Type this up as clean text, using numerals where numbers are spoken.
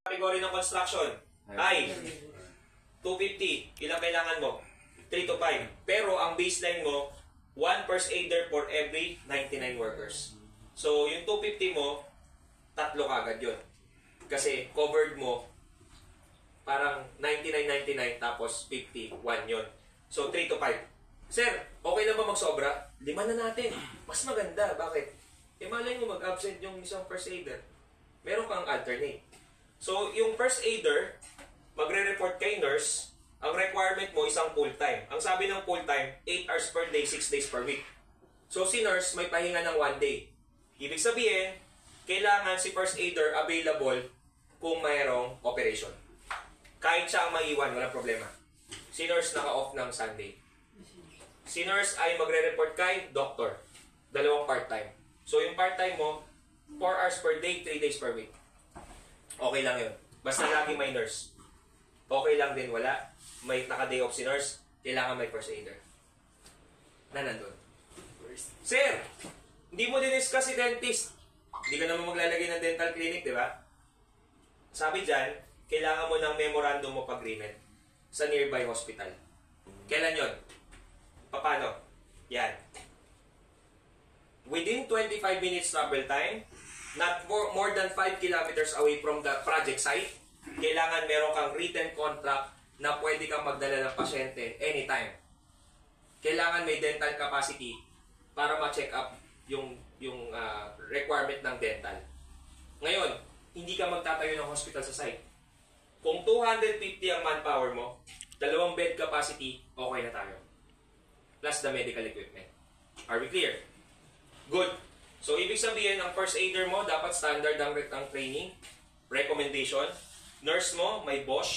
Category ng construction ay 250. Ilang kailangan mo? 3 to 5. Pero ang baseline mo, 1 first aider for every 99 workers. So, yung 250 mo, 3 kagad yun. Kasi covered mo, parang 99.99 tapos 51 yun. So, 3 to 5. Sir, okay lang ba magsobra? 5 na natin. Mas maganda. Bakit? Malay mo mag-absent yung isang first aider. Meron kang alternate. So, yung first aider, magre-report kay nurse, ang requirement mo isang full-time. Ang sabi ng full-time, 8 hours per day, 6 days per week. So, si nurse may pahinga ng 1 day. Ibig sabihin, kailangan si first aider available kung mayroong operation. Kahit siya ang maiwan, walang problema. Si nurse naka-off ng Sunday. Si nurse ay magre-report kay doctor. 2 part-time. So, yung part-time mo, 4 hours per day, 3 days per week. Okay lang yun. Basta lagi may nurse. Okay lang din wala. May naka-day off si nurse, kailangan may first aider. Na nandun. Sir, hindi mo din-discuss si dentist. Hindi ka naman maglalagay ng dental clinic, di ba? Sabi dyan, kailangan mo ng memorandum of agreement sa nearby hospital. Kailan yun? Paano? Yan. Within 25 minutes travel time, not more than 5 kilometers away from the project site, kailangan meron kang written contract na pwede kang magdala ng pasyente anytime. Kailangan may dental capacity para ma-check up yung requirement ng dental. Ngayon, hindi ka magtatayo ng hospital sa site. Kung 250 ang manpower mo, 2 bed capacity, okay na tayo. Plus the medical equipment. Are we clear? Good. So, ibig sabihin, ang first aider mo, dapat standard ang training, recommendation. Nurse mo, may Bosch.